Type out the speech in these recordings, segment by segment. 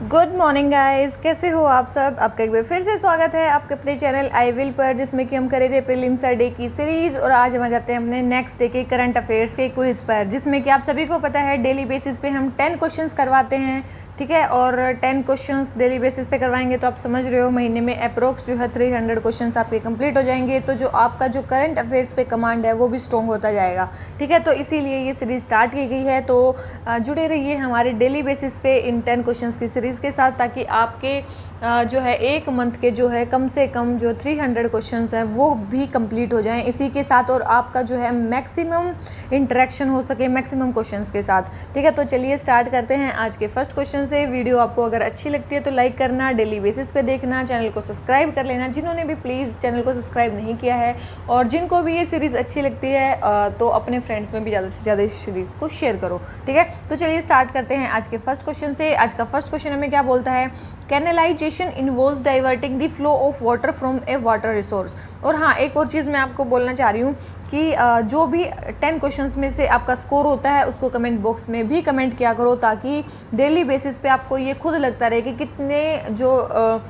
Good morning guys, कैसे हो आप सब। आपका एक बार फिर से स्वागत है आपके अपने चैनल आई विल पर, जिसमें कि हम करे थे प्रीलिम्स डे की सीरीज। और आज हम आ जाते हैं अपने नेक्स्ट डे के करंट अफेयर्स के क्विज पर, जिसमें कि आप सभी को पता है डेली बेसिस पे हम 10 क्वेश्चंस करवाते हैं, ठीक है। और 10 क्वेश्चंस डेली बेसिस पे करवाएंगे तो आप समझ रहे हो महीने में अप्रोक्स जो है 300 क्वेश्चंस आपके कंप्लीट हो जाएंगे। तो जो आपका जो करंट अफेयर्स पे कमांड है वो भी स्ट्रॉन्ग होता जाएगा, ठीक है। तो इसीलिए ये सीरीज़ स्टार्ट की गई है। तो जुड़े रहिए हमारे डेली बेसिस पे इन 10 क्वेश्चंस की सीरीज़ के साथ, ताकि आपके जो है एक मंथ के जो है कम से कम जो 300 क्वेश्चंस हैं वो भी कंप्लीट हो जाएं इसी के साथ, और आपका जो है मैक्सिमम इंटरेक्शन हो सके मैक्सिमम क्वेश्चंस के साथ, ठीक है। तो चलिए स्टार्ट करते हैं आज के फर्स्ट क्वेश्चन से। वीडियो आपको अगर अच्छी लगती है तो लाइक करना, डेली बेसिस पे देखना, चैनल को सब्सक्राइब कर लेना जिन्होंने भी प्लीज़ चैनल को सब्सक्राइब नहीं किया है, और जिनको भी ये सीरीज़ अच्छी लगती है तो अपने फ्रेंड्स में भी ज़्यादा से ज़्यादा इस सीरीज़ को शेयर करो, ठीक है। तो चलिए स्टार्ट करते हैं आज के फर्स्ट क्वेश्चन से। आज का फर्स्ट क्वेश्चन हमें क्या बोलता है, canalisation involves diverting the flow of water from A water resource. और हाँ, एक और चीज़ मैं आपको बोलना चाह रही हूँ कि जो भी 10 क्वेश्चंस में से आपका स्कोर होता है उसको कमेंट बॉक्स में भी कमेंट किया करो, ताकि डेली बेसिस पे आपको ये खुद लगता रहे कि कितने जो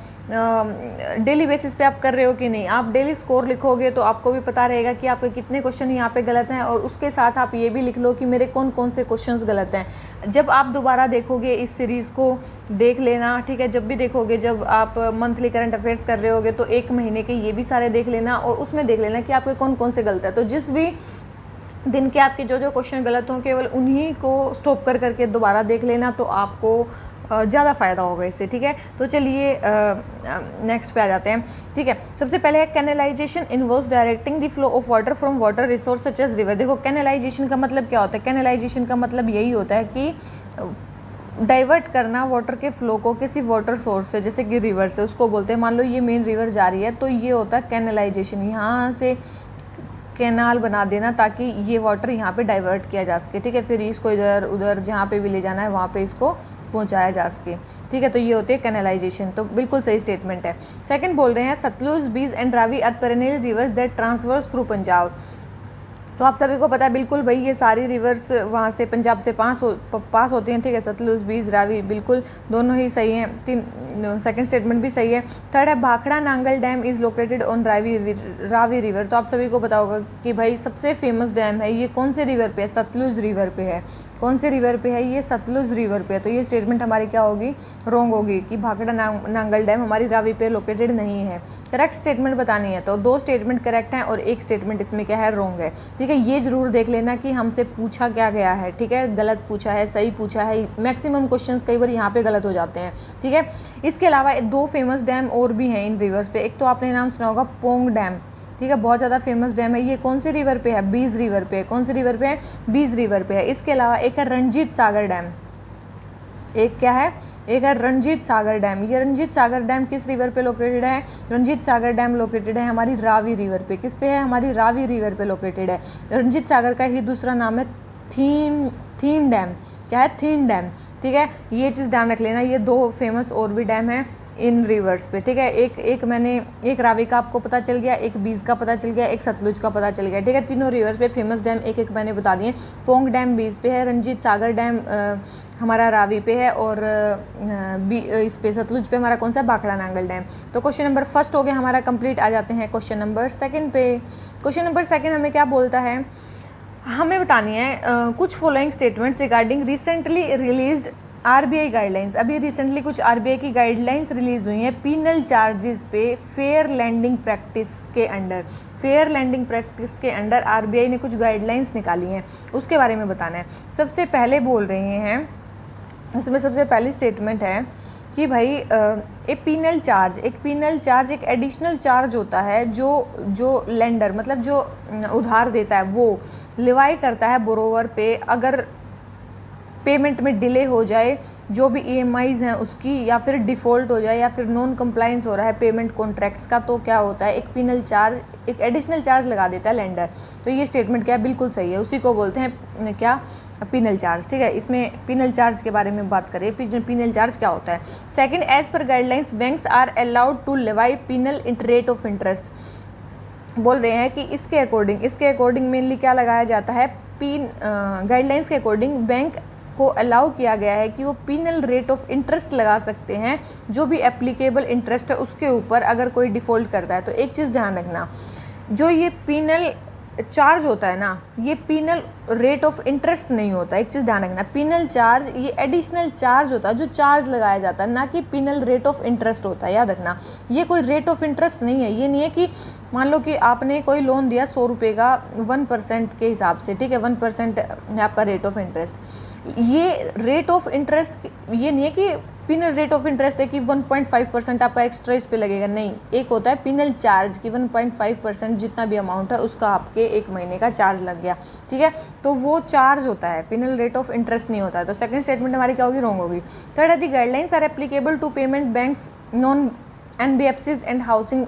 डेली बेसिस पे आप कर रहे हो कि नहीं। आप डेली स्कोर लिखोगे तो आपको भी पता रहेगा कि आपके कितने क्वेश्चन यहाँ पे गलत हैं, और उसके साथ आप ये भी लिख लो कि मेरे कौन कौन से क्वेश्चंस गलत हैं। जब आप दोबारा देखोगे इस सीरीज़ को देख लेना, ठीक है। जब भी देखोगे, जब आप मंथली करंट अफेयर्स कर रहे होगे तो एक महीने के ये भी सारे देख लेना, और उसमें देख लेना कि आपके कौन कौन से गलत है। तो जिस भी दिन के आपके जो जो क्वेश्चन गलत हों केवल उन्हीं को स्टॉप कर करके दोबारा देख लेना, तो आपको ज़्यादा फ़ायदा होगा इससे, ठीक है। तो चलिए नेक्स्ट पे आ जाते हैं, ठीक है। सबसे पहले है canalisation involves directing the flow of water from water resource such as river. देखो कैनलाइजेशन का मतलब क्या होता है। कैनलाइजेशन का मतलब यही होता है कि डाइवर्ट करना वाटर के फ्लो को किसी वाटर सोर्स से, जैसे कि रिवर से, उसको बोलते हैं। मान लो ये मेन रिवर जा रही है तो ये होता है कैनलाइजेशन। यहाँ से कैनाल बना देना ताकि ये वाटर यहाँ पे डाइवर्ट किया जा सके, ठीक है। फिर इसको इधर उधर जहाँ पे भी ले जाना है वहाँ पे इसको पहुँचाया जा सके, ठीक है। तो ये होती है कैनलाइजेशन। तो बिल्कुल सही स्टेटमेंट है। सेकंड बोल रहे हैं Sutlej, Beas and Ravi are perennial rivers that transverse through Punjab. तो आप सभी को पता है बिल्कुल भाई, ये सारी रिवर्स वहाँ से पंजाब से पास होती हैं, ठीक है। सतलुज, बीज, रावी, बिल्कुल दोनों ही सही हैं। सेकंड स्टेटमेंट भी सही है। थर्ड है Bhakra Nangal dam is located on Ravi river. तो आप सभी को पता होगा कि भाई सबसे फेमस डैम है ये कौन से रिवर पे है, सतलुज रिवर पे है। कौन से रिवर पे है, ये सतलुज रिवर पे है। तो ये स्टेटमेंट हमारी क्या होगी, रॉन्ग होगी, कि भाखड़ा नांगल डैम हमारी रावी पे लोकेटेड नहीं है। करेक्ट स्टेटमेंट बतानी है, तो 2 स्टेटमेंट करेक्ट हैं और 1 स्टेटमेंट इसमें क्या है, रॉन्ग है, ठीक है। ये जरूर देख लेना कि हमसे पूछा क्या गया है, ठीक है। गलत पूछा है, सही पूछा है। मैक्सिमम क्वेश्चंस कई बार यहाँ पे गलत हो जाते हैं, ठीक है। इसके अलावा 2 फेमस डैम और भी हैं इन रिवर्स पे। एक तो आपने नाम सुना होगा पोंग डैम, ठीक है, बहुत ज़्यादा फेमस डैम है। ये कौन से रिवर पे है, बीज रिवर पे। कौन से रिवर पे है, बीज रिवर पे है। इसके अलावा एक है रणजीत सागर डैम। एक क्या है, एक है रणजीत सागर डैम। ये रणजीत सागर डैम किस रिवर पे लोकेटेड है, रणजीत सागर डैम लोकेटेड है हमारी रावी रिवर पे। किस पे है, हमारी रावी रिवर पे लोकेटेड है। रणजीत सागर का ही दूसरा नाम है थीन डैम। क्या है, थीन डैम, ठीक है। ये चीज़ ध्यान रख लेना। ये 2 फेमस और भी डैम हैं इन रिवर्स पे, ठीक है। एक रावी का आपको पता चल गया, एक बीज का पता चल गया, एक सतलुज का पता चल गया, ठीक है। तीनों रिवर्स पे फेमस डैम एक एक मैंने बता दिए। पोंग डैम बीज पे है, रणजीत सागर डैम हमारा रावी पे है, और इस पे सतलुज पे हमारा कौन सा, भाखड़ा नांगल डैम। तो क्वेश्चन नंबर फर्स्ट हो गया हमारा कंप्लीट। आ जाते हैं क्वेश्चन नंबर सेकंड पे। क्वेश्चन नंबर सेकंड हमें क्या बोलता है, हमें बतानी है कुछ following statements regarding recently released RBI guidelines. अभी रिसेंटली कुछ आरबीआई की गाइडलाइंस रिलीज हुई हैं पीनल चार्जेस पे फेयर लैंडिंग प्रैक्टिस के अंडर। फेयर लैंडिंग प्रैक्टिस के अंडर आरबीआई ने कुछ गाइडलाइंस निकाली हैं, उसके बारे में बताना है। सबसे पहले बोल रहे हैं, उसमें सबसे पहली स्टेटमेंट है कि भाई एक पीनल चार्ज एक एडिशनल चार्ज होता है जो लेंडर मतलब जो उधार देता है वो लिवाई करता है बोरोवर पे, अगर पेमेंट में डिले हो जाए, जो भी ईएमआईज़ हैं उसकी, या फिर डिफ़ॉल्ट हो जाए, या फिर नॉन कंप्लाइंस हो रहा है पेमेंट कॉन्ट्रैक्ट्स का, तो क्या होता है, एक पीनल चार्ज, एक एडिशनल चार्ज लगा देता है लेंडर। तो ये स्टेटमेंट क्या है, बिल्कुल सही है। उसी को बोलते हैं क्या, पीनल चार्ज, ठीक है। इसमें पीनल चार्ज के बारे में बात करें, पीनल चार्ज क्या होता है। Second, as per guidelines banks are allowed to levy penal rate of interest. बोल रहे हैं कि इसके अकॉर्डिंग मेनली क्या लगाया जाता है, गाइडलाइंस के अकॉर्डिंग बैंक को अलाउ किया गया है कि वो पिनल रेट ऑफ इंटरेस्ट लगा सकते हैं, जो भी एप्लीकेबल इंटरेस्ट है उसके ऊपर, अगर कोई डिफ़ॉल्ट करता है। तो एक चीज़ ध्यान रखना, जो ये पिनल चार्ज होता है ना, ये पिनल रेट ऑफ इंटरेस्ट नहीं होता। एक चीज़ ध्यान रखना, पिनल चार्ज ये एडिशनल चार्ज होता है जो चार्ज लगाया जाता है, ना कि पिनल रेट ऑफ इंटरेस्ट होता है। याद रखना, ये कोई रेट ऑफ इंटरेस्ट नहीं है। ये नहीं है कि मान लो कि आपने कोई लोन दिया 100 रुपये का 1% के हिसाब से, ठीक है, 1% है आपका रेट ऑफ इंटरेस्ट। ये रेट ऑफ इंटरेस्ट ये नहीं है कि पिनल रेट ऑफ इंटरेस्ट है कि 1.5% आपका एक्स्ट्रा इस पे लगेगा, नहीं। एक होता है पिनल चार्ज कि 1.5% जितना भी अमाउंट है उसका आपके एक महीने का चार्ज लग गया, ठीक है, तो वो चार्ज होता है, पिनल रेट ऑफ इंटरेस्ट नहीं होता है। तो सेकंड स्टेटमेंट हमारी क्या होगी, रॉन्ग होगी। थर्ड है the guidelines are applicable to payment banks, non NBFCs and housing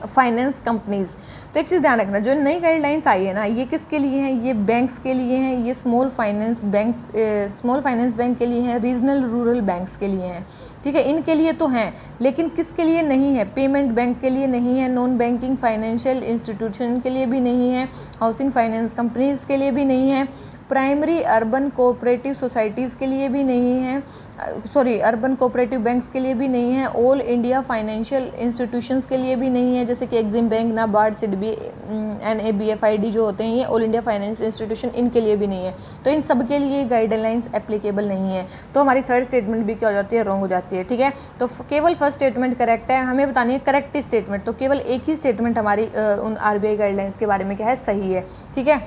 finance companies. तो एक चीज़ ध्यान रखना, जो नई गाइडलाइंस आई है ना, ये किसके लिए हैं, ये बैंक्स के लिए हैं, ये स्मॉल फाइनेंस बैंक के लिए हैं, रीजनल रूरल बैंक्स के लिए हैं, ठीक है, इनके लिए तो हैं, लेकिन किसके लिए नहीं है, पेमेंट बैंक के लिए नहीं है, नॉन बैंकिंग फाइनेंशियल इंस्टीट्यूशन के लिए भी नहीं है, हाउसिंग फाइनेंस कंपनीज के लिए भी नहीं है, प्राइमरी अर्बन कोऑपरेटिव सोसाइटीज़ के लिए भी नहीं है, अर्बन कोऑपरेटिव बैंक्स के लिए भी नहीं है, ऑल इंडिया फाइनेंशियल इंस्टीट्यूशंस के लिए भी नहीं है, जैसे कि EXIM bank, NABARD, SIDBI, NABFID जो होते हैं, ये ऑल इंडिया फाइनेंस इंस्टीट्यूशन, इनके लिए भी नहीं है। तो इन सब के लिए गाइडलाइंस एप्लीकेबल नहीं है। तो हमारी थर्ड स्टेटमेंट भी क्या हो जाती है, रॉन्ग हो जाती है, ठीक है। तो केवल फर्स्ट स्टेटमेंट करेक्ट है, हमें बतानी है करेक्ट स्टेटमेंट। तो केवल एक ही स्टेटमेंट हमारी उन RBI गाइडलाइंस के बारे में क्या है, सही है, ठीक है।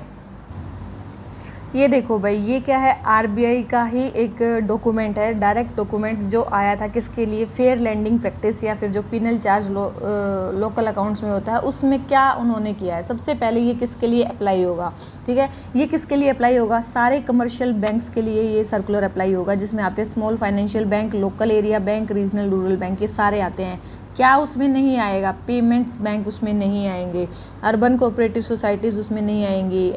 ये देखो भाई, ये क्या है, RBI का ही एक डॉक्यूमेंट है, डायरेक्ट डॉक्यूमेंट जो आया था किसके लिए, फेयर लैंडिंग प्रैक्टिस या फिर जो पिनल चार्ज लोकल अकाउंट्स में होता है, उसमें क्या उन्होंने किया है। सबसे पहले ये किसके लिए अप्लाई होगा, ठीक है, ये किसके लिए अप्लाई होगा, सारे कमर्शियल बैंक्स के लिए ये सर्कुलर अप्लाई होगा, जिसमें आते हैं small financial bank, local area bank, regional rural bank, ये सारे आते हैं। क्या उसमें नहीं आएगा, पेमेंट्स बैंक उसमें नहीं आएंगे, अर्बन कोऑपरेटिव सोसाइटीज़ उसमें नहीं आएंगी,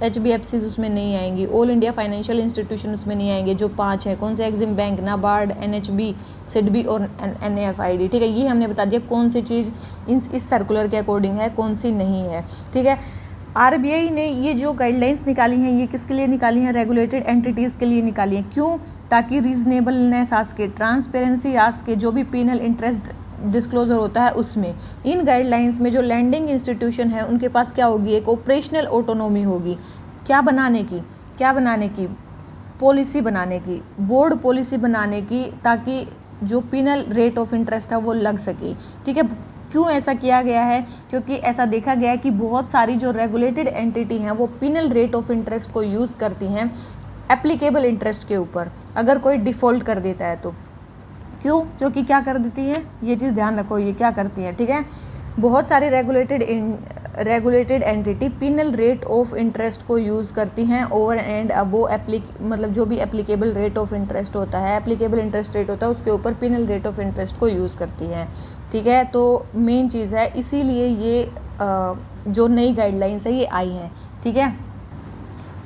HBFCs उसमें नहीं आएंगी, ऑल इंडिया फाइनेंशियल इंस्टीट्यूशन उसमें नहीं आएंगे, जो 5 हैं, कौन से, EXIM bank, NABARD, NHB, SIDBI और NAFID, ठीक है। ये हमने बता दिया कौन सी चीज़ इस सर्कुलर के अकॉर्डिंग है, कौन सी नहीं है, ठीक है। RBI ने ये जो गाइडलाइंस निकाली हैं, ये किसके लिए निकाली हैं, रेगुलेटेड एंटिटीज़ के लिए निकाली हैं। क्यों, ताकि रीजनेबलनेस आ सके, ट्रांसपेरेंसी आ सके, जो भी पिनल इंटरेस्ट डिस्क्लोजर होता है उसमें। इन गाइडलाइंस में जो लैंडिंग इंस्टीट्यूशन है उनके पास क्या होगी, एक ऑपरेशनल ऑटोनॉमी होगी। क्या बनाने की पॉलिसी बनाने की, बोर्ड पॉलिसी बनाने की, ताकि जो पिनल रेट ऑफ इंटरेस्ट है वो लग सके, ठीक है। क्यों ऐसा किया गया है, क्योंकि ऐसा देखा गया है कि बहुत सारी जो रेगुलेटेड एंटिटी हैं वो पिनल रेट ऑफ इंटरेस्ट को यूज़ करती हैं एप्लीकेबल इंटरेस्ट के ऊपर, अगर कोई डिफ़ॉल्ट कर देता है तो। क्यों, क्योंकि क्या कर देती है, ये चीज़ ध्यान रखो, ये क्या करती है, ठीक है। बहुत सारी regulated entity penal rate of interest को यूज़ करती हैं ओवर एंड अबो मतलब जो भी एप्लीकेबल रेट ऑफ इंटरेस्ट होता है, एप्लीकेबल इंटरेस्ट रेट होता है, उसके ऊपर पिनल रेट ऑफ इंटरेस्ट को यूज़ करती हैं, ठीक है। तो मेन चीज़ है, इसीलिए ये जो नई गाइडलाइंस है ये आई हैं, ठीक है।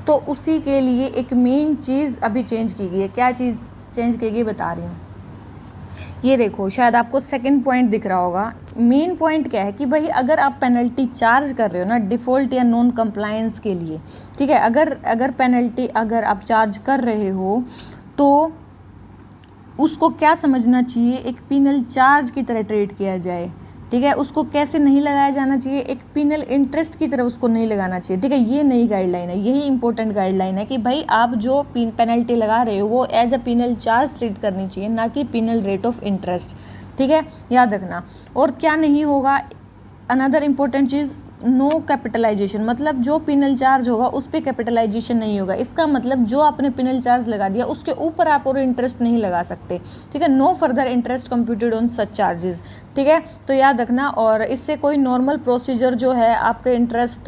तो उसी के लिए एक मेन चीज़ अभी चेंज की गई है। क्या चीज़ चेंज की गई बता रही हूँ। ये देखो, शायद आपको सेकंड पॉइंट दिख रहा होगा। मेन पॉइंट क्या है कि भाई अगर आप पेनल्टी चार्ज कर रहे हो ना डिफ़ॉल्ट या नॉन कंप्लायंस के लिए, ठीक है, अगर पेनल्टी अगर आप चार्ज कर रहे हो तो उसको क्या समझना चाहिए, एक पिनल चार्ज की तरह ट्रीट किया जाए, ठीक है। उसको कैसे नहीं लगाया जाना चाहिए, एक पिनल इंटरेस्ट की तरह उसको नहीं लगाना चाहिए, ठीक है। ये नई गाइडलाइन है, यही इंपॉर्टेंट गाइडलाइन है कि भाई आप जो पेनल्टी लगा रहे हो वो as a penal charge treat करनी चाहिए, ना कि पिनल रेट ऑफ इंटरेस्ट, ठीक है, याद रखना। और क्या नहीं होगा, अनदर इम्पोर्टेंट चीज़, नो कैपिटलाइजेशन, मतलब जो पिनल चार्ज होगा उस पर कैपिटलाइजेशन नहीं होगा। इसका मतलब जो आपने पिनल चार्ज लगा दिया उसके ऊपर आप और इंटरेस्ट नहीं लगा सकते, ठीक है। No further interest computed on such charges, ठीक है। तो याद रखना, और इससे कोई नॉर्मल प्रोसीजर जो है आपके इंटरेस्ट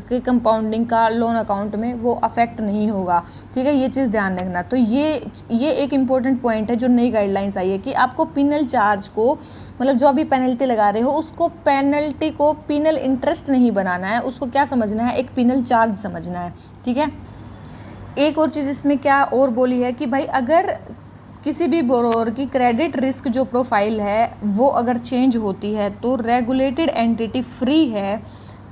के कंपाउंडिंग का लोन अकाउंट में वो अफेक्ट नहीं होगा, ठीक है। ये चीज़ ध्यान रखना। तो ये एक इम्पोर्टेंट पॉइंट है जो नई गाइडलाइंस आई है कि आपको पिनल चार्ज को, मतलब जो अभी पेनल्टी लगा रहे हो उसको पेनल्टी को पिनल इंटरेस्ट नहीं बनाना है, उसको क्या समझना है, एक पिनल चार्ज समझना है, ठीक है। एक और चीज़ इसमें क्या और बोली है कि भाई अगर किसी भी बोरोवर की क्रेडिट रिस्क जो प्रोफाइल है वो अगर चेंज होती है तो रेगुलेटेड एंटिटी फ्री है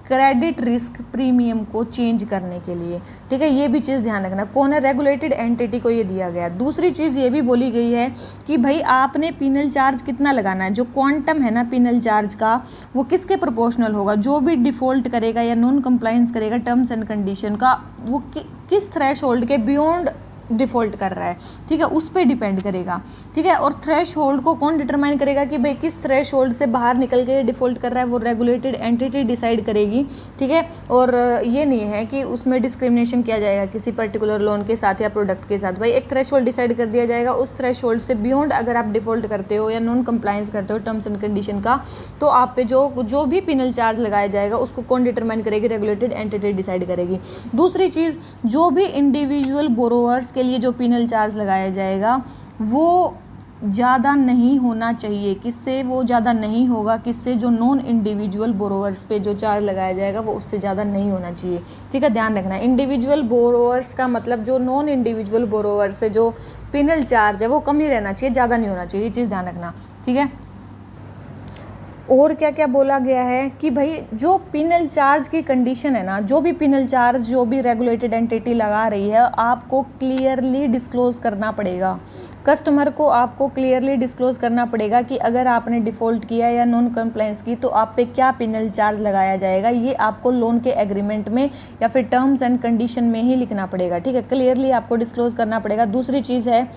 क्रेडिट रिस्क प्रीमियम को चेंज करने के लिए, ठीक है, ये भी चीज़ ध्यान रखना। कौन है? रेगुलेटेड एंटिटी को ये दिया गया। दूसरी चीज़ ये भी बोली गई है कि भाई आपने पिनल चार्ज कितना लगाना है, जो क्वांटम है ना पिनल चार्ज का, वो किसके प्रोपोर्शनल होगा? जो भी डिफ़ॉल्ट करेगा या नॉन कंप्लाइंस करेगा टर्म्स एंड कंडीशन का, वो किस थ्रेशोल्ड के बियॉन्ड डिफ़ॉल्ट कर रहा है, ठीक है, उस पर डिपेंड करेगा, ठीक है। और थ्रेश होल्ड को कौन डिटरमाइन करेगा कि भाई किस थ्रेश होल्ड से बाहर निकल के डिफ़ॉल्ट कर रहा है? वो रेगुलेटेड एंटिटी डिसाइड करेगी, ठीक है। और ये नहीं है कि उसमें डिस्क्रिमिनेशन किया जाएगा किसी पर्टिकुलर लोन के साथ या प्रोडक्ट के साथ। भाई एक थ्रेश होल्ड डिसाइड कर दिया जाएगा, उस थ्रेश होल्ड से बियॉन्ड अगर आप डिफ़ॉल्ट करते हो या नॉन कंप्लायंस करते हो टर्म्स एंड कंडीशन का, तो आप पे जो भी पिनल चार्ज लगाया जाएगा उसको कौन डिटरमाइन करेगी? रेगुलेटेड एंटिटी डिसाइड करेगी। दूसरी चीज़, जो भी इंडिविजुअल बोरोवर्स के लिए जो पिनल चार्ज लगाया जाएगा वो ज़्यादा नहीं होना चाहिए। किससे वो ज़्यादा नहीं होगा? किससे? जो नॉन इंडिविजुअल बोरोवर्स पे जो चार्ज लगाया जाएगा वो उससे ज़्यादा नहीं होना चाहिए, ठीक है, ध्यान रखना। इंडिविजुअल बोरोवर्स का मतलब जो नॉन इंडिविजुअल बोरोवर्स से जो पिनल चार्ज है वो कम ही रहना चाहिए, ज़्यादा नहीं होना चाहिए, ये चीज़ ध्यान रखना, ठीक है। और क्या क्या बोला गया है कि भाई जो पिनल चार्ज की कंडीशन है ना, जो भी पिनल चार्ज जो भी रेगुलेटेड एंटिटी लगा रही है, आपको क्लियरली डिस्क्लोज करना पड़ेगा। कस्टमर को आपको क्लियरली डिस्क्लोज करना पड़ेगा कि अगर आपने डिफ़ॉल्ट किया या नॉन कंप्लायंस की तो आप पे क्या पिनल चार्ज लगाया जाएगा। ये आपको लोन के एग्रीमेंट में या फिर टर्म्स एंड कंडीशन में ही लिखना पड़ेगा, ठीक है, क्लियरली आपको डिस्क्लोज करना पड़ेगा। दूसरी चीज़ है,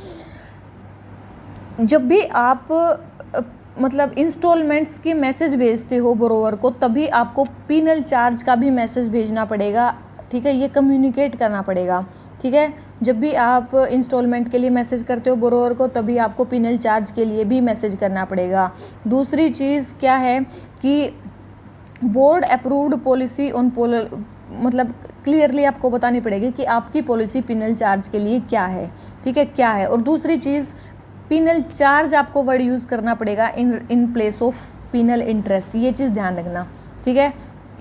जब भी आप मतलब इंस्टॉलमेंट्स की मैसेज भेजते हो बोरोवर को, तभी आपको पिनल चार्ज का भी मैसेज भेजना पड़ेगा, ठीक है, ये कम्युनिकेट करना पड़ेगा, ठीक है। जब भी आप इंस्टॉलमेंट के लिए मैसेज करते हो बोरोवर को, तभी आपको पिनल चार्ज के लिए भी मैसेज करना पड़ेगा। दूसरी चीज़ क्या है कि बोर्ड अप्रूव्ड पॉलिसी ऑन मतलब क्लियरली आपको बतानी पड़ेगी कि आपकी पॉलिसी पिनल चार्ज के लिए क्या है, ठीक है, क्या है। और दूसरी चीज़, पिनल चार्ज आपको वर्ड यूज़ करना पड़ेगा in place of penal interest, ये चीज़ ध्यान रखना, ठीक है,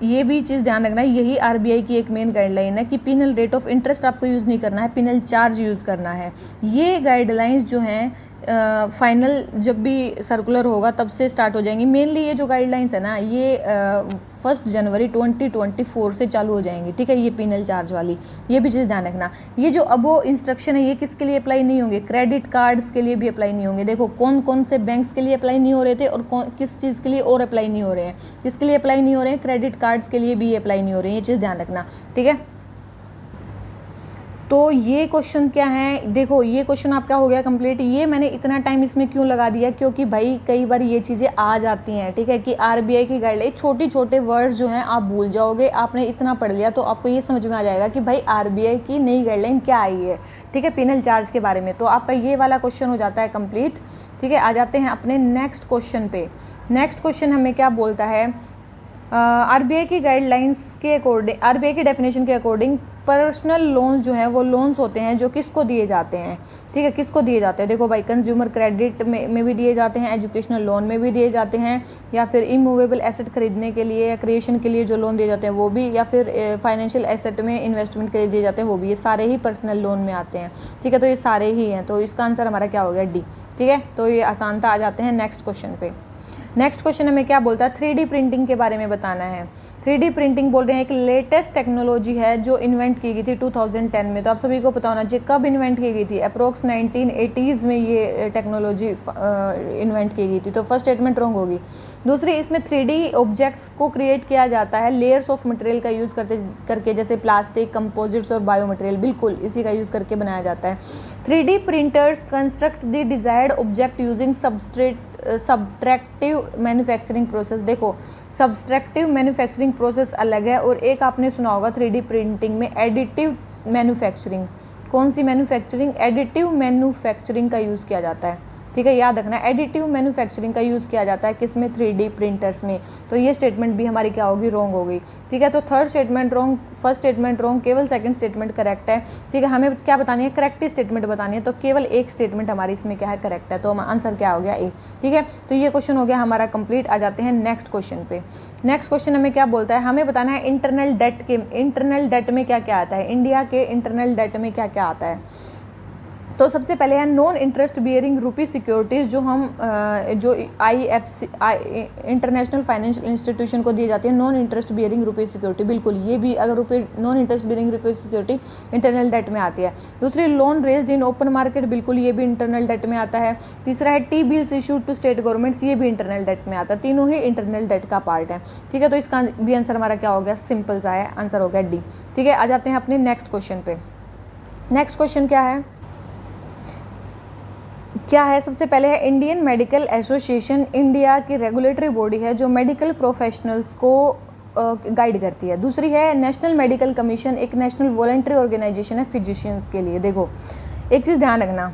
ये भी चीज़ ध्यान रखना। यही आरबीआई की एक मेन गाइडलाइन है कि पिनल रेट ऑफ इंटरेस्ट आपको यूज़ नहीं करना है, पिनल चार्ज यूज़ करना है। ये गाइडलाइंस जो हैं फाइनल जब भी सर्कुलर होगा तब से स्टार्ट हो जाएंगी। मेनली ये जो गाइडलाइंस है ना, ये 1 जनवरी 2024 से चालू हो जाएंगी, ठीक है, ये पिनल चार्ज वाली, ये भी चीज़ ध्यान रखना। ये जो अब वो इंस्ट्रक्शन है ये किसके लिए अप्लाई नहीं होंगे? क्रेडिट कार्ड्स के लिए भी अप्लाई नहीं होंगे। देखो कौन कौन से बैंक्स के लिए अप्लाई नहीं हो रहे थे और किस चीज़ के लिए और अप्लाई नहीं हो रहे हैं। किसके लिए अप्लाई नहीं हो रहे हैं? क्रेडिट कार्ड्स के लिए भी अप्लाई नहीं हो रहे हैं, ये चीज़ ध्यान रखना, ठीक है। तो ये क्वेश्चन क्या है, देखो ये क्वेश्चन आपका हो गया कंप्लीट। ये मैंने इतना टाइम इसमें क्यों लगा दिया, क्योंकि भाई कई बार ये चीज़ें आ जाती हैं, ठीक है, कि आरबीआई की गाइडलाइन छोटे छोटे वर्ड्स जो हैं आप भूल जाओगे। आपने इतना पढ़ लिया तो आपको ये समझ में आ जाएगा कि भाई आरबीआई की नई गाइडलाइन क्या आई है, ठीक है, पिनल चार्ज के बारे में। तो आपका ये वाला क्वेश्चन हो जाता है कंप्लीट, ठीक है। आ जाते हैं अपने नेक्स्ट क्वेश्चन पे। नेक्स्ट क्वेश्चन हमें क्या बोलता है, आरबीआई की गाइडलाइंस के अकॉर्डिंग, आरबीआई की डेफिनेशन के अकॉर्डिंग पर्सनल लोन्स जो हैं वो लोन्स होते हैं जो किसको दिए जाते हैं, ठीक है, किसको दिए जाते हैं। देखो भाई कंज्यूमर क्रेडिट में भी दिए जाते हैं, एजुकेशनल लोन में भी दिए जाते हैं, या फिर इमूवेबल एसेट खरीदने के लिए या क्रिएशन के लिए जो लोन दिए जाते हैं वो भी, या फिर फाइनेंशियल एसेट में इन्वेस्टमेंट के लिए दिए जाते हैं वो भी। ये सारे ही पर्सनल लोन में आते हैं, ठीक है, तो ये सारे ही हैं। तो इसका आंसर हमारा क्या हो गया? डी, ठीक है। तो ये आसानता आ जाते हैं नेक्स्ट क्वेश्चन पे। नेक्स्ट क्वेश्चन हमें क्या बोलता है? 3D प्रिंटिंग के बारे में बताना है। 3D प्रिंटिंग बोल रहे हैं एक लेटेस्ट टेक्नोलॉजी है जो इन्वेंट की गई थी 2010 में। तो आप सभी को पता होना चाहिए कब इन्वेंट की गई थी। अप्रोक्स 1980s में ये टेक्नोलॉजी इन्वेंट की गई थी। तो फर्स्ट स्टेटमेंट रॉन्ग होगी। दूसरी, इसमें 3D ऑब्जेक्ट्स को क्रिएट किया जाता है लेयर्स ऑफ मटेरियल का यूज़ करके, जैसे प्लास्टिक, कंपोजिट्स और बायो मटेरियल, बिल्कुल इसी का यूज़ करके बनाया जाता है। 3D printers construct the desired object using subtractive manufacturing process. देखो सब्ट्रैक्टिव मैन्युफैक्चरिंग प्रोसेस अलग है, और एक आपने सुना होगा 3D प्रिंटिंग में एडिटिव मैन्युफैक्चरिंग। कौन सी मैन्युफैक्चरिंग? एडिटिव मैन्युफैक्चरिंग का यूज़ किया जाता है, ठीक है, याद रखना। एडिटिव मैन्युफैक्चरिंग का यूज़ किया जाता है किसमें? 3D प्रिंटर्स में। तो ये स्टेटमेंट भी हमारी क्या होगी? रॉन्ग होगी, ठीक है। तो third statement wrong, first statement wrong, केवल सेकंड स्टेटमेंट करेक्ट है, ठीक है। हमें क्या बतानी है? करेक्ट स्टेटमेंट बतानी है, तो केवल एक स्टेटमेंट हमारी इसमें क्या है? करेक्ट है। तो आंसर क्या हो गया? ए, ठीक है। तो ये क्वेश्चन हो गया हमारा कंप्लीट। आ जाते हैं नेक्स्ट क्वेश्चन पे। नेक्स्ट क्वेश्चन हमें क्या बोलता है? हमें बताना है इंटरनल डेट में क्या क्या आता है, इंडिया के इंटरनल डेट में क्या क्या आता है। तो सबसे पहले है नॉन इंटरेस्ट बियरिंग रुपी सिक्योरिटीज़, जो हम जो IFC इंटरनेशनल फाइनेंशियल इंस्टीट्यूशन को दी जाती है, नॉन इंटरेस्ट बियरिंग रुपी सिक्योरिटी, बिल्कुल ये भी अगर रुपी नॉन इंटरेस्ट बियरिंग रुपी सिक्योरिटी इंटरनल डेट में आती है। दूसरी loan raised in open market, बिल्कुल ये भी इंटरनल डेट में आता है। तीसरा है T bills issued to state governments, ये भी इंटरनल डेट में आता है। तीनों ही इंटरनल डेट का पार्ट है, ठीक है। तो इसका भी आंसर हमारा क्या हो गया, सिंपल सा है, आंसर हो गया डी, ठीक है। आ जाते हैं अपने नेक्स्ट क्वेश्चन पे। नेक्स्ट क्वेश्चन क्या है सबसे पहले है इंडियन मेडिकल एसोसिएशन इंडिया की रेगुलेटरी बॉडी है जो मेडिकल प्रोफेशनल्स को गाइड करती है। दूसरी है नेशनल मेडिकल कमीशन, एक नेशनल वॉलंटरी ऑर्गेनाइजेशन है फिजिशियंस के लिए। देखो एक चीज़ ध्यान रखना,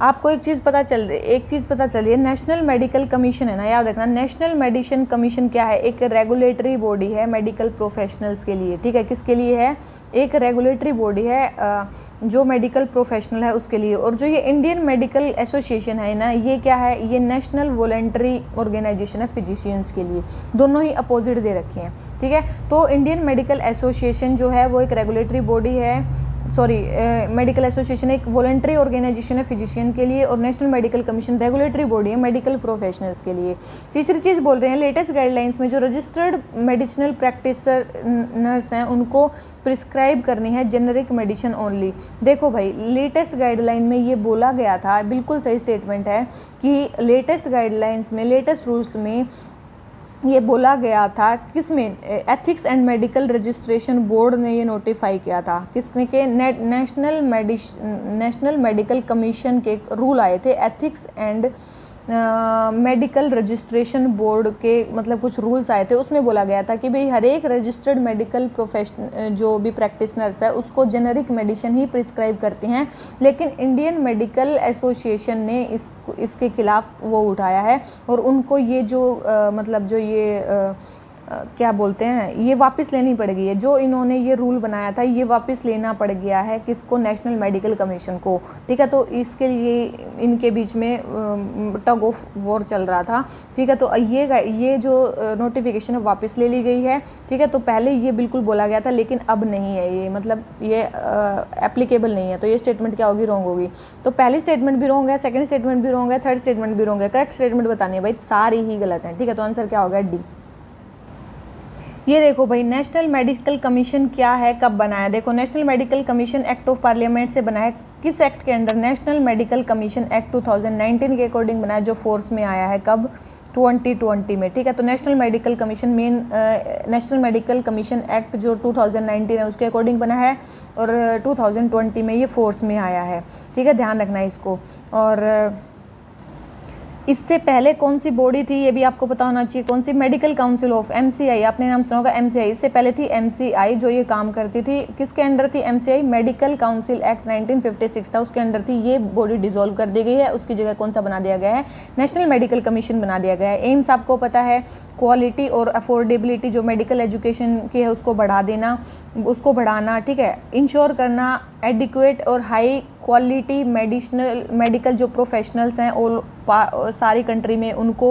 आपको एक चीज़ पता चल रही है, नेशनल मेडिकल कमीशन है ना, याद रखना। नेशनल मेडिसिन कमीशन क्या है, एक रेगुलेटरी बॉडी है मेडिकल प्रोफेशनल्स के लिए, ठीक है। किसके लिए है, एक रेगुलेटरी बॉडी है जो मेडिकल प्रोफेशनल है उसके लिए। और जो ये इंडियन मेडिकल एसोसिएशन है ना, ये क्या है, ये नेशनल वॉलंटरी ऑर्गेनाइजेशन है फिजिशियंस के लिए। दोनों ही अपोजिट दे रखे हैं, ठीक है। तो इंडियन मेडिकल एसोसिएशन जो है वो एक रेगुलेटरी बॉडी है, मेडिकल एसोसिएशन एक वॉलंटरी ऑर्गेनाइजेशन है फिजिशियन के लिए, और national medical commission regulatory body है मेडिकल प्रोफेशनल्स के लिए। तीसरी चीज़ बोल रहे हैं लेटेस्ट गाइडलाइंस में जो रजिस्टर्ड मेडिसिनल प्रैक्टिशनर्स हैं उनको प्रिस्क्राइब करनी है जेनरिक मेडिसिन ओनली। देखो भाई लेटेस्ट गाइडलाइन में ये बोला गया था, बिल्कुल सही स्टेटमेंट है कि लेटेस्ट गाइडलाइंस में, लेटेस्ट रूल्स में ये बोला गया था, किसमें, ethics and medical registration board ने ये नोटिफाई किया था, किसने के, नेशनल मेडिकल कमीशन के रूल आए थे, ethics and medical registration board के मतलब कुछ रूल्स आए थे। उसमें बोला गया था कि भाई हर एक रजिस्टर्ड मेडिकल प्रोफेशन जो भी प्रैक्टिशनर्स है उसको जेनरिक मेडिसिन ही प्रिस्क्राइब करते हैं, लेकिन इंडियन मेडिकल एसोसिएशन ने इसके खिलाफ वो उठाया है और उनको ये जो मतलब जो ये क्या बोलते हैं, ये वापस लेनी पड़ गई है। जो इन्होंने ये रूल बनाया था ये वापस लेना पड़ गया है, किसको, नेशनल मेडिकल कमीशन को, ठीक है। तो इसके लिए इनके बीच में टग ऑफ वॉर चल रहा था, ठीक है। तो ये जो नोटिफिकेशन है वापस ले ली गई है, ठीक है। तो पहले ये बिल्कुल बोला गया था लेकिन अब नहीं है, ये मतलब ये एप्लीकेबल नहीं है। तो ये स्टेटमेंट क्या होगी, रॉन्ग होगी। तो पहली स्टेटमेंट भी रॉन्ग है, सेकंड स्टेटमेंट भी रॉन्ग है, थर्ड स्टेटमेंट भी रॉन्ग है। करेक्ट स्टेटमेंट बतानी है भाई, सारी ही गलत है, ठीक है। तो आंसर क्या होगा, डी। ये देखो भाई नेशनल मेडिकल कमीशन क्या है, कब बनाया, देखो national medical commission act of parliament से बना है। किस एक्ट के under, national medical commission act 2019 के अकॉर्डिंग बनाया, जो फोर्स में आया है कब, 2020 में, ठीक है। तो national medical commission national medical commission act जो 2019 है उसके अकॉर्डिंग बना है और 2020 में ये फोर्स में आया है, ठीक है। ध्यान रखना है इसको। और इससे पहले कौन सी बॉडी थी ये भी आपको पता होना चाहिए, कौन सी, मेडिकल काउंसिल ऑफ, MCI, आपने नाम सुना होगा MCI। इससे पहले थी MCI जो ये काम करती थी, किसके अंडर थी MCI, मेडिकल काउंसिल एक्ट 1956 था उसके अंडर थी। ये बॉडी डिसॉल्व कर दी गई है, उसकी जगह कौन सा बना दिया गया है, नेशनल मेडिकल कमीशन बना दिया गया है। एम्स आपको पता है, क्वालिटी और अफोर्डेबिलिटी जो मेडिकल एजुकेशन की है उसको बढ़ा देना, उसको बढ़ाना, ठीक है। इंश्योर करना एडिक्वेट और हाई क्वालिटी मेडिकल जो प्रोफेशनल्स हैं और सारी कंट्री में उनको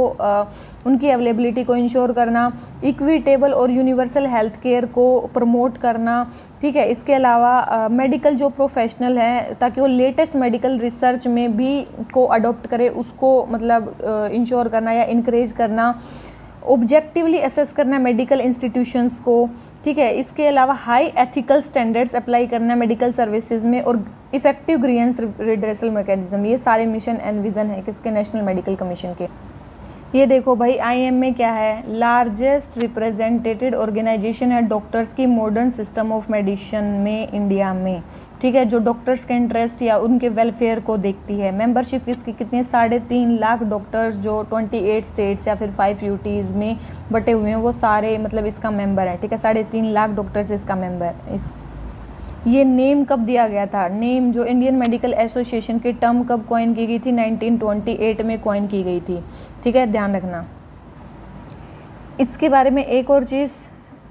उनकी अवेलेबिलिटी को इंश्योर करना, इक्विटेबल और यूनिवर्सल हेल्थ केयर को प्रमोट करना, ठीक है। इसके अलावा मेडिकल जो प्रोफेशनल हैं ताकि वो लेटेस्ट मेडिकल रिसर्च में भी को अडॉप्ट करे, उसको मतलब इंश्योर करना या इनकरेज करना, ऑब्जेक्टिवली असेस करना मेडिकल इंस्टीट्यूशंस को, ठीक है। इसके अलावा हाई एथिकल स्टैंडर्ड्स अप्लाई करना मेडिकल सर्विसेज में, और इफेक्टिव ग्रीवेंस रिड्रेसल मैकेनिज्म, ये सारे मिशन एंड विजन है किसके, नेशनल मेडिकल कमीशन के। ये देखो भाई IM में क्या है, लार्जेस्ट रिप्रेजेंटेटेड ऑर्गेनाइजेशन है डॉक्टर्स की मॉडर्न सिस्टम ऑफ मेडिसिन में इंडिया में, ठीक है। जो डॉक्टर्स के इंटरेस्ट या उनके वेलफेयर को देखती है। मेंबरशिप किसकी कितनी, 3.5 लाख डॉक्टर्स जो 28 स्टेट्स या फिर 5 UTs में बटे हुए हैं वो सारे मतलब इसका मेंबर है, ठीक है। 3.5 लाख डॉक्टर्स इसका मेंबर। ये नेम कब दिया गया था, नेम जो इंडियन मेडिकल एसोसिएशन की टर्म कब कॉइन की गई थी, 1928 में कॉइन की गई थी, ठीक है। ध्यान रखना। इसके बारे में एक और चीज़,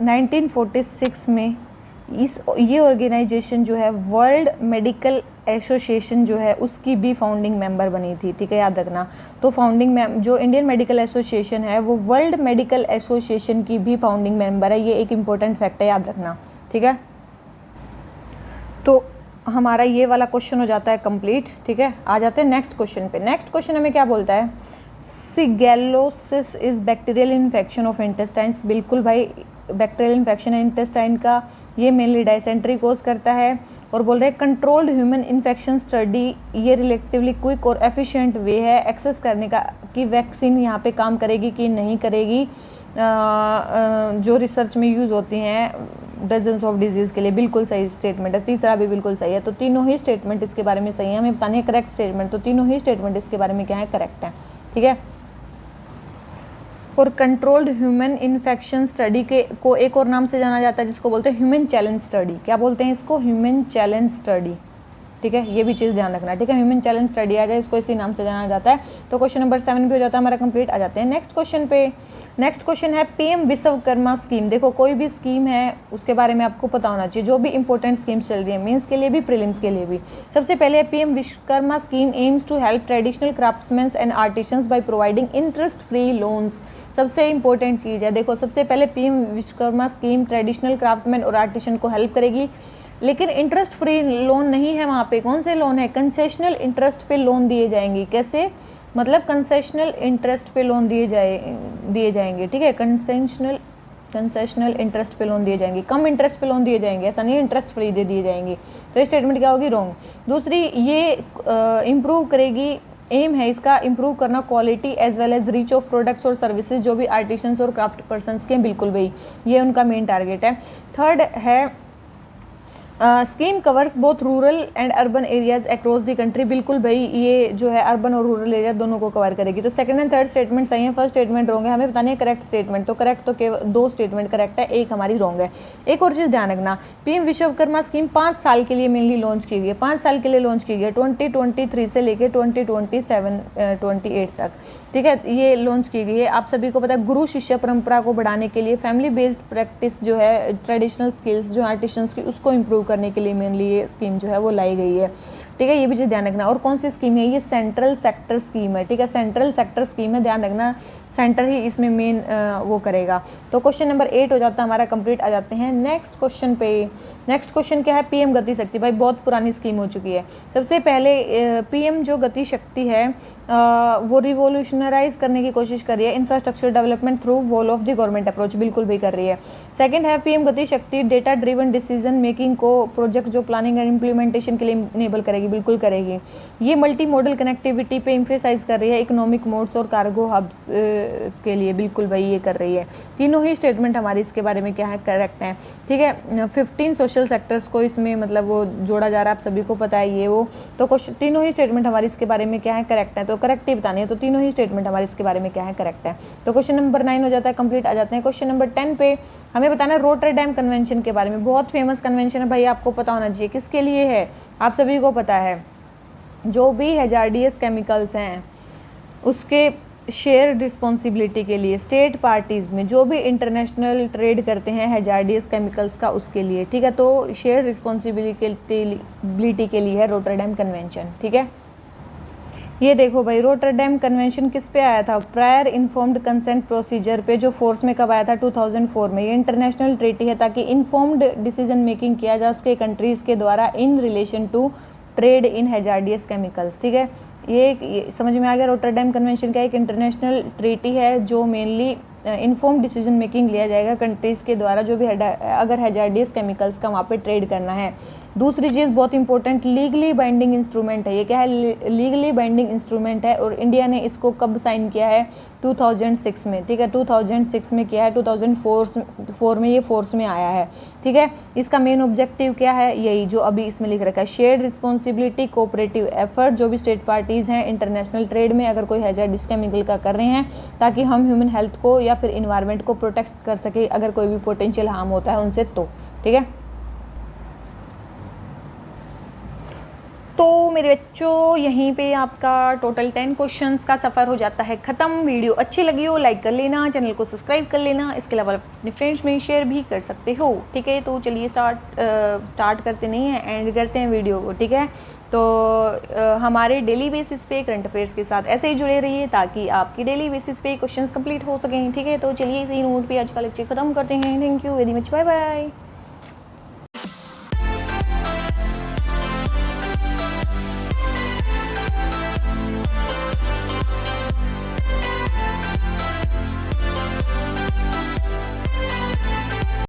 1946 में ये ऑर्गेनाइजेशन जो है वर्ल्ड मेडिकल एसोसिएशन जो है उसकी भी फाउंडिंग मेंबर बनी थी, ठीक है, याद रखना। तो फाउंडिंग जो इंडियन मेडिकल एसोसिएशन है वो वर्ल्ड मेडिकल एसोसिएशन की भी फाउंडिंग मेंबर है, ये एक इम्पोर्टेंट फैक्ट है, याद रखना, ठीक है। तो हमारा ये वाला क्वेश्चन हो जाता है कंप्लीट। ठीक है, आ जाते हैं नेक्स्ट क्वेश्चन पे। नेक्स्ट क्वेश्चन हमें क्या बोलता है, shigellosis is bacterial infection of intestines. बिल्कुल भाई, बैक्टीरियल इन्फेक्शन है इंटेस्टाइन का, ये मेनली डायसेंट्री कोज करता है। और बोल रहे हैं कंट्रोल्ड ह्यूमन इन्फेक्शन स्टडी, ये रिलेटिवली क्विक और एफिशिएंट वे है एक्सेस करने का कि वैक्सीन यहाँ पे काम करेगी कि नहीं करेगी, जो रिसर्च में यूज़ होती हैं डजन्स ऑफ डिजीज़ के लिए। बिल्कुल सही स्टेटमेंट है। तीसरा भी बिल्कुल सही है। तो तीनों ही स्टेटमेंट इसके बारे में सही है। हमें बतानी है करेक्ट स्टेटमेंट, तो तीनों ही स्टेटमेंट इसके बारे में क्या है, करेक्ट है। ठीक है, और कंट्रोल्ड ह्यूमन इन्फेक्शन स्टडी के को एक और नाम से जाना जाता है जिसको बोलते हैं ह्यूमन चैलेंज स्टडी। क्या बोलते हैं इसको, ह्यूमन चैलेंज स्टडी। ठीक है, ये भी चीज़ ध्यान रखना। ठीक है, ह्यूमन चैलेंज स्टडी आ जाए, इसको इसी नाम से जाना जाता है। तो क्वेश्चन नंबर 7 भी हो जाता है हमारा कंप्लीट। आ जाते हैं नेक्स्ट क्वेश्चन पे। नेक्स्ट क्वेश्चन है पीएम विश्वकर्मा स्कीम। देखो, कोई भी स्कीम है उसके बारे में आपको पता होना चाहिए, जो भी इंपॉर्टेंट स्कीम्स चल रही है, मेंस के लिए भी प्रीलिम्स के लिए भी। सबसे पहले PM Vishwakarma scheme aims to help traditional craftsman and artisans by providing interest free loans. सबसे इंपॉर्टेंट चीज़ है, देखो सबसे पहले PM Vishwakarma scheme traditional craftman और आर्टिसन को हेल्प करेगी, लेकिन इंटरेस्ट फ्री लोन नहीं है वहाँ पे। कौन से लोन है, कंसेशनल इंटरेस्ट पे लोन दिए जाएंगे। कैसे, मतलब कंसेशनल इंटरेस्ट पे लोन दिए जाएंगे। ठीक है, कंसेशनल इंटरेस्ट पे लोन दिए जाएंगे, कम इंटरेस्ट पे लोन दिए जाएंगे, ऐसा नहीं इंटरेस्ट फ्री दे दिए जाएंगे। तो ये स्टेटमेंट क्या होगी, रॉन्ग। दूसरी, ये इम्प्रूव करेगी, एम है इसका इम्प्रूव करना quality as well as reach of products और सर्विसेज जो भी आर्टिसंस और क्राफ्ट पर्सनस के, बिल्कुल भाई ये उनका मेन टारगेट है। थर्ड है scheme covers both rural and urban areas across the country. बिल्कुल भाई, ये जो है अर्बन और रूरल एरिया दोनों को कवर करेगी। तो सेकंड एंड थर्ड स्टेटमेंट सही है, फर्स्ट स्टेटमेंट रॉन्ग है। हमें बतानी है करेक्ट स्टेटमेंट। तो करेक्ट तो केवल 2 स्टेटमेंट करेक्ट है, एक हमारी रॉन्ग है। एक और चीज़ ध्यान रखना, पीएम विश्वकर्मा स्कीम 5 साल के लिए मेनली लॉन्च की गई है। 5 साल के लिए लॉन्च की गई है, 2023 से लेकर 2027-28 तक। ठीक है, ये लॉन्च की गई है। आप सभी को पता है, गुरु शिष्य परंपरा को बढ़ाने के लिए, फैमिली बेस्ड प्रैक्टिस जो है, ट्रेडिशनल स्किल्स जो आर्टिसंस की, उसको इम्प्रूव करने के लिए मेनली ये स्कीम जो है वो लाई गई है। ठीक है, ये भी चीज़ ध्यान रखना। और कौन सी स्कीम है, ये सेंट्रल सेक्टर स्कीम है। ठीक है, सेंट्रल सेक्टर स्कीम है, ध्यान रखना, सेंटर ही इसमें मेन वो करेगा। तो क्वेश्चन नंबर 8 हो जाता है हमारा कंप्लीट। आ जाते हैं नेक्स्ट क्वेश्चन पे। नेक्स्ट क्वेश्चन क्या है, पीएम गति शक्ति। भाई बहुत पुरानी स्कीम हो चुकी है। सबसे पहले पीएम जो गति शक्ति है वो रिवोल्यूशनराइज करने की कोशिश कर रही है, infrastructure development through wall of the government approach, बिल्कुल भी कर रही है। सेकंड है पीएम गति शक्ति डेटा ड्रिवन डिसीजन मेकिंग को प्रोजेक्ट जो प्लानिंग एंड इम्प्लीमेंटेशन के लिए इनेबल करेगी, बिल्कुल करेगी। ये मल्टी मॉडल कनेक्टिविटी पे एम्फेसाइज कर रही है, इकोनॉमिक मोड्स और कार्गो हब्स के लिए, बिल्कुल भाई ये कर रही है। तीनों ही स्टेटमेंट हमारी इसके बारे में क्या है, करेक्ट है। ठीक है, 15 सोशल सेक्टर्स को इसमें मतलब वो जोड़ा जा रहा है, आप सभी को पता है ये वो। तो तीनों ही स्टेटमेंट हमारी इसके बारे में क्या है, करेक्ट है। तो करेक्ट ही बतानी है, तो तीनों ही स्टेटमेंट हमारे इसके बारे में क्या है, करेक्ट है। तो क्वेश्चन नंबर 9 हो जाता है कंप्लीट। आ जाते हैं क्वेश्चन नंबर 10 पे। हमें बताना है रोटरडैम कन्वेंशन के बारे में। बहुत फेमस कन्वेंशन है भाई, आपको पता होना चाहिए किसके लिए है, आप सभी को पता है। जो भी हैजार्डियस केमिकल्स हैं उसके शेयर रिस्पॉन्सिबिलिटी के लिए, स्टेट पार्टीज़ में जो भी इंटरनेशनल ट्रेड करते हैं हैजार्डियस केमिकल्स का, उसके लिए। ठीक है, तो शेयर रिस्पॉन्सिबिलिटी के लिए है रोटरडैम कन्वेंशन। ठीक है, ये देखो भाई, रोटरडैम कन्वेंशन किस पे आया था, प्रायर इन्फॉर्म्ड कंसेंट प्रोसीजर पे, जो फोर्स में कब आया था, 2004 में। ये इंटरनेशनल ट्रीटी है ताकि इन्फॉर्म्ड डिसीजन मेकिंग किया जा सके कंट्रीज़ के द्वारा in relation to trade in hazardous chemicals. ठीक है, ये समझ में आ गया। रोटरडैम कन्वेंशन का एक इंटरनेशनल ट्रीटी है जो मेनली इन्फॉर्म डिसीजन मेकिंग लिया जाएगा कंट्रीज़ के द्वारा, जो भी अगर हैजार्डियस केमिकल्स का वहाँ पे ट्रेड करना है। दूसरी चीज़ बहुत इंपॉर्टेंट, लीगली बाइंडिंग इंस्ट्रूमेंट है। ये क्या है, लीगली बाइंडिंग इंस्ट्रूमेंट है, और इंडिया ने इसको कब साइन किया है, 2006 में। ठीक है, 2006 में किया है, 2004 में ये फोर्स में आया है। ठीक है, इसका मेन ऑब्जेक्टिव क्या है, यही जो अभी इसमें लिख रखा है, शेयर्ड रिस्पॉन्सिबिलिटी कोऑपरेटिव एफर्ट, जो भी स्टेट पार्टीज़ हैं इंटरनेशनल ट्रेड में अगर कोई हैजार्डियस केमिकल का कर रहे हैं, ताकि हम ह्यूमन हेल्थ को या फिर इन्वायरमेंट को प्रोटेक्ट कर सके अगर कोई भी पोटेंशियल हार्म होता है उनसे। तो ठीक है, तो मेरे बच्चों यहीं पे आपका टोटल 10 क्वेश्चंस का सफ़र हो जाता है ख़त्म। वीडियो अच्छी लगी हो लाइक कर लेना, चैनल को सब्सक्राइब कर लेना, इसके अलावा अपने फ्रेंड्स में शेयर भी कर सकते हो। ठीक है, तो चलिए स्टार्ट करते नहीं हैं, एंड करते हैं वीडियो को। ठीक है, तो हमारे डेली बेसिस पे करंट अफेयर्स के साथ ऐसे ही जुड़े रहिए ताकि आपकी डेली बेसिस पे क्वेश्चंस कंप्लीट हो सकें। ठीक है, तो चलिए इसी नोट पे आज का लेक्चर ख़त्म करते हैं। Thank you very much, bye bye.